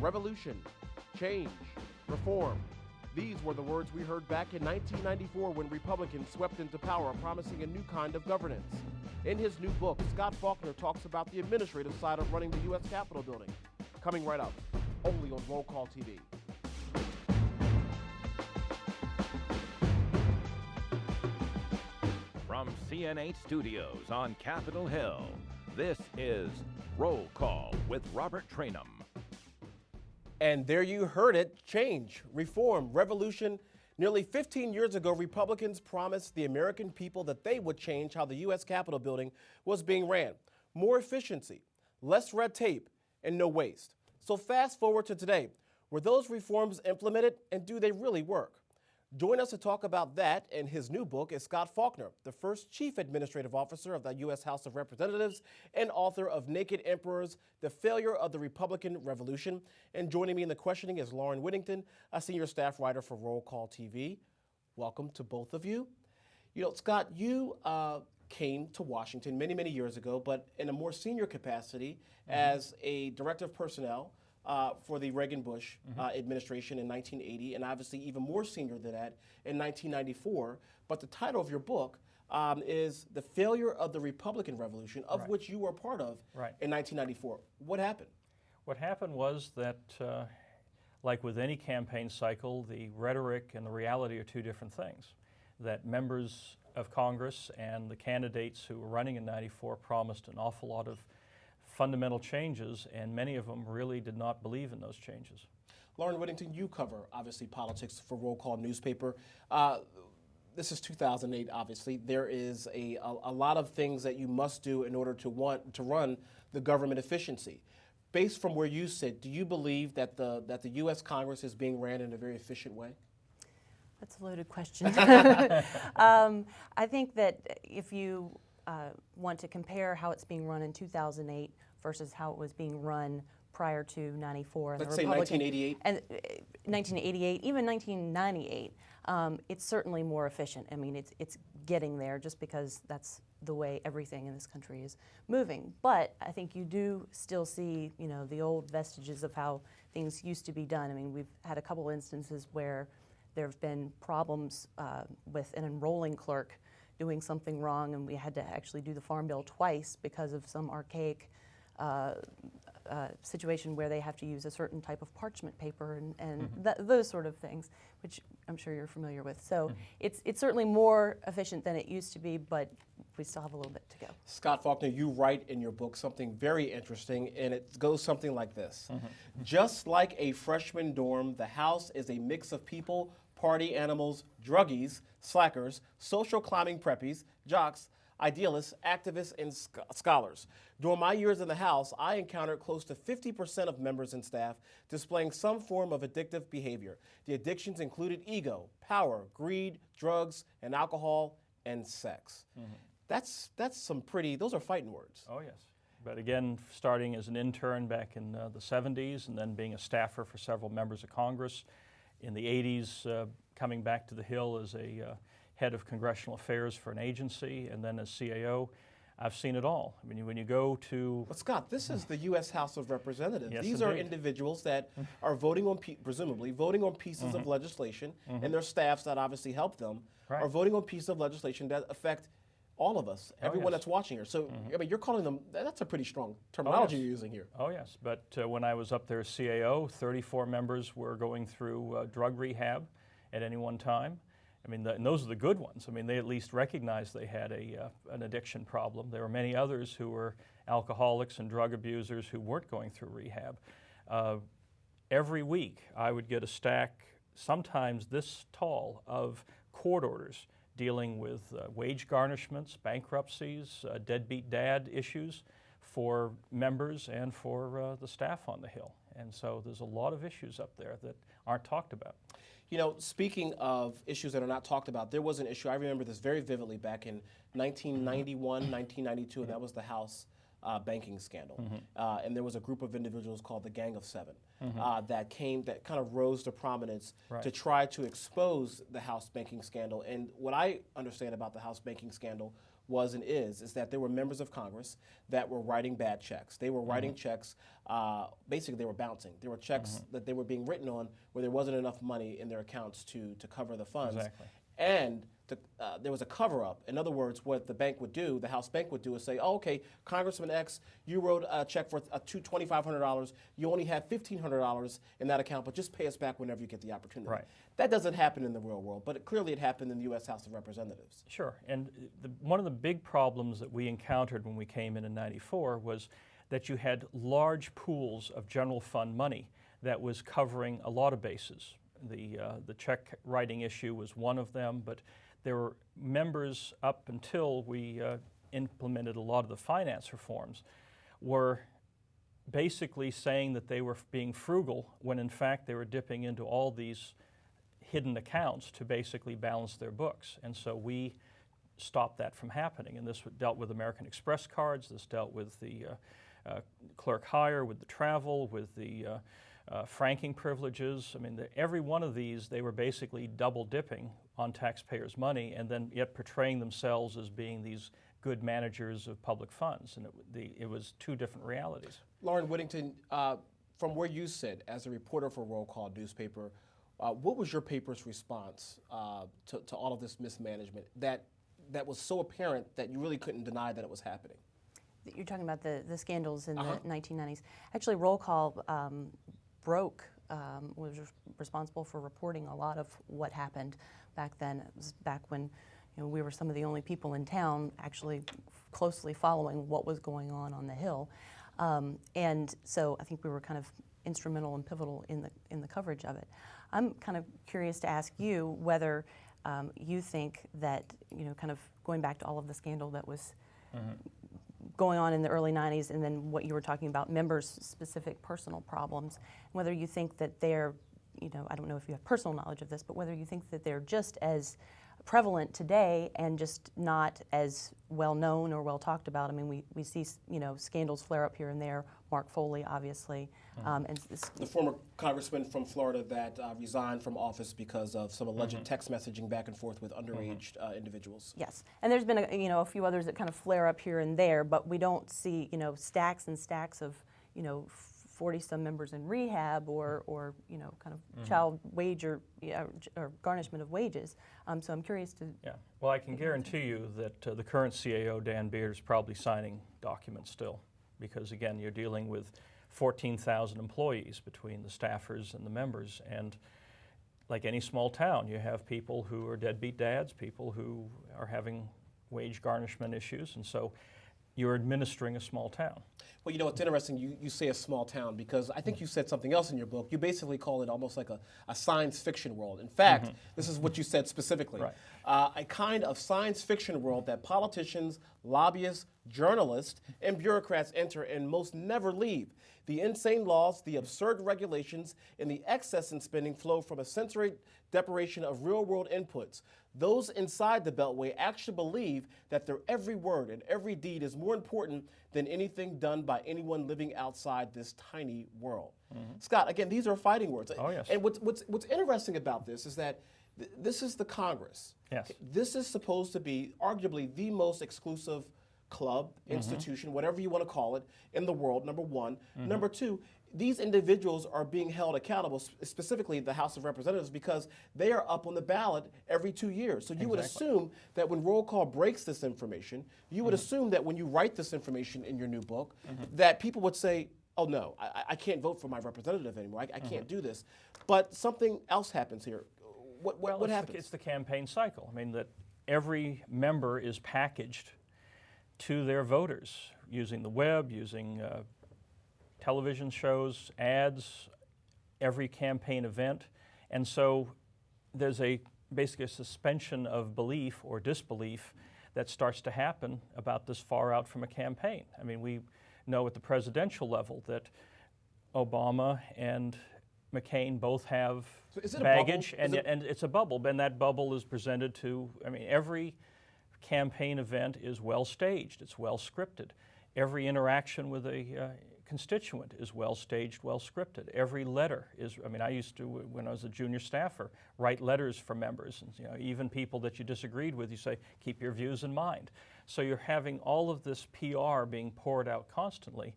revolution, change, reform. These were the words we heard back in 1994 when Republicans swept into power, promising a new kind of governance. In his new book, Scott Faulkner talks about the administrative side of running the U.S. Capitol building. Coming right up, only on Roll Call TV. From CN8 Studios on Capitol Hill, this is Roll Call with Robert Trainum. And there you heard it, change, reform, revolution. Nearly 15 years ago, Republicans promised the American people that they would change how the U.S. Capitol building was being ran. More efficiency, less red tape, and no waste. So fast forward to today. Were those reforms implemented, and do they really work? Join us to talk about that and his new book is Scott Faulkner, the first Chief Administrative Officer of the U.S. House of Representatives and author of Naked Emperors, The Failure of the Republican Revolution. And joining me in the questioning is Lauren Whittington, a senior staff writer for Roll Call TV. Welcome to both of you. You know, Scott, you came to Washington many, many years ago, but in a more senior capacity as a director of personnel for the Reagan-Bush administration in 1980, and obviously even more senior than that in 1994. But the title of your book is The Failure of the Republican Revolution, of which you were a part of in 1994. What happened? What happened was that, like with any campaign cycle, the rhetoric and the reality are two different things. That members of Congress and the candidates who were running in 94 promised an awful lot of fundamental changes, and many of them really did not believe in those changes. Lauren Whittington, you cover, obviously, politics for Roll Call newspaper. This is 2008, obviously. There is a lot of things that you must do in order to run the government efficiency. Based from where you sit, do you believe that the U.S. Congress is being ran in a very efficient way? That's a loaded question. I think that if you want to compare how it's being run in 2008 versus how it was being run prior to 94. Let's say 1988. And 1988, even 1998, it's certainly more efficient. I mean, it's getting there just because that's the way everything in this country is moving. But I think you do still see, you know, the old vestiges of how things used to be done. I mean, we've had a couple instances where there have been problems with an enrolling clerk doing something wrong, and we had to actually do the Farm Bill twice because of some archaic situation where they have to use a certain type of parchment paper and those sort of things, which I'm sure you're familiar with. So it's certainly more efficient than it used to be, but we still have a little bit to go. Scott Faulkner, you write in your book something very interesting, and it goes something like this. Just like a freshman dorm, the House is a mix of people, party animals, druggies, slackers, social climbing preppies, jocks, idealists, activists, and scholars. During my years in the House, I encountered close to 50% of members and staff displaying some form of addictive behavior. The addictions included ego, power, greed, drugs, and alcohol, and sex. That's some pretty, those are fighting words. Oh, yes. But again, starting as an intern back in the 70s and then being a staffer for several members of Congress, in the 80s, coming back to the Hill as a head of congressional affairs for an agency, and then as CAO, I've seen it all. I mean, when you go to... But Scott, this is the U.S. House of Representatives. Yes, These indeed. are individuals that are voting on, presumably, voting on pieces of legislation, and their staffs that obviously help them are voting on pieces of legislation that affect all of us, everyone that's watching here. So, I mean, you're calling them, that's a pretty strong terminology you're using here. Oh, yes. But when I was up there as CAO, 34 members were going through drug rehab at any one time. I mean, and those are the good ones. I mean, they at least recognized they had an addiction problem. There were many others who were alcoholics and drug abusers who weren't going through rehab. Every week, I would get a stack, sometimes this tall, of court orders dealing with wage garnishments, bankruptcies, deadbeat dad issues for members and for the staff on the Hill. And so there's a lot of issues up there that aren't talked about. You know, speaking of issues that are not talked about, there was an issue, I remember this very vividly, back in 1991, 1992, and that was the House banking scandal. And there was a group of individuals called the Gang of Seven that kind of rose to prominence to try to expose the House banking scandal. And what I understand about the House banking scandal was and is that there were members of Congress that were writing bad checks. They were writing checks, basically they were bouncing. There were checks that they were being written on where there wasn't enough money in their accounts to cover the funds. Exactly. And there was a cover-up. In other words, what the bank would do, the House bank would do is say, oh, okay, Congressman X, you wrote a check for $2,500. You only have $1,500 in that account, but just pay us back whenever you get the opportunity. Right. That doesn't happen in the real world, but clearly it happened in the U.S. House of Representatives. Sure, and one of the big problems that we encountered when we came in '94 was that you had large pools of general fund money that was covering a lot of bases. The check writing issue was one of them, but there were members up until we implemented a lot of the finance reforms were basically saying that they were being frugal when in fact they were dipping into all these hidden accounts to basically balance their books. And so we stopped that from happening. And this dealt with American Express cards, this dealt with the clerk hire, with the travel, with the franking privileges. I mean, every one of these, they were basically double dipping on taxpayers' money and then yet portraying themselves as being these good managers of public funds. And it was two different realities. Lauren Whittington, from where you sit as a reporter for Roll Call newspaper, what was your paper's response to all of this mismanagement that was so apparent that you really couldn't deny that it was happening? You're talking about the scandals in the 1990s. Actually, Roll Call was responsible for reporting a lot of what happened back then. It was back when we were some of the only people in town actually closely following what was going on the Hill. And so I think we were kind of instrumental and pivotal in the coverage of it. I'm kind of curious to ask you whether you think that, kind of going back to all of the scandal that was going on in the early 90s and then what you were talking about, members' specific personal problems, whether you think that they're, I don't know if you have personal knowledge of this, but whether you think that they're just as prevalent today and just not as well known or well talked about. I mean, we see, scandals flare up here and there. Mark Foley, obviously. And the former congressman from Florida that resigned from office because of some alleged text messaging back and forth with underage individuals. Yes, and there's been a few others that kind of flare up here and there, but we don't see stacks and stacks of 40-some members in rehab or kind of child wage or garnishment of wages. So I'm curious to. Yeah. Well, I can guarantee you that the current CAO, Dan Beard, is probably signing documents still, because again, you're dealing with 14,000 employees between the staffers and the members, and like any small town, you have people who are deadbeat dads, people who are having wage garnishment issues, and so you're administering a small town. Well, it's interesting you say a small town, because I think you said something else in your book. You basically call it almost like a science fiction world. In fact, this is what you said specifically. Right. A kind of science fiction world that politicians, lobbyists, journalists, and bureaucrats enter and most never leave. The insane laws, the absurd regulations, and the excess in spending flow from a sensory deprivation of real-world inputs. Those inside the Beltway actually believe that their every word and every deed is more important than anything done by anyone living outside this tiny world. Scott, again, these are fighting words. Oh, yes. And what's interesting about this is that this is the Congress. Yes. This is supposed to be arguably the most exclusive club, institution, whatever you want to call it, in the world, number one. Number two, these individuals are being held accountable, specifically the House of Representatives, because they are up on the ballot every 2 years. So you would assume that when Roll Call breaks this information, you would assume that when you write this information in your new book, that people would say, oh no, I can't vote for my representative anymore. I can't do this. But something else happens here. What happens? It's the campaign cycle. I mean, that every member is packaged to their voters using the web, using television shows, ads, every campaign event. And so there's basically a suspension of belief or disbelief that starts to happen about this far out from a campaign. I mean, we know at the presidential level that Obama and McCain both have baggage, and it's a bubble, and that bubble is presented to, every campaign event is well staged, it's well scripted. Every interaction with a constituent is well staged, well scripted. Every letter is, I mean, I used to, when I was a junior staffer, write letters for members. And, you know, even people that you disagreed with, you say, keep your views in mind. So you're having all of this PR being poured out constantly.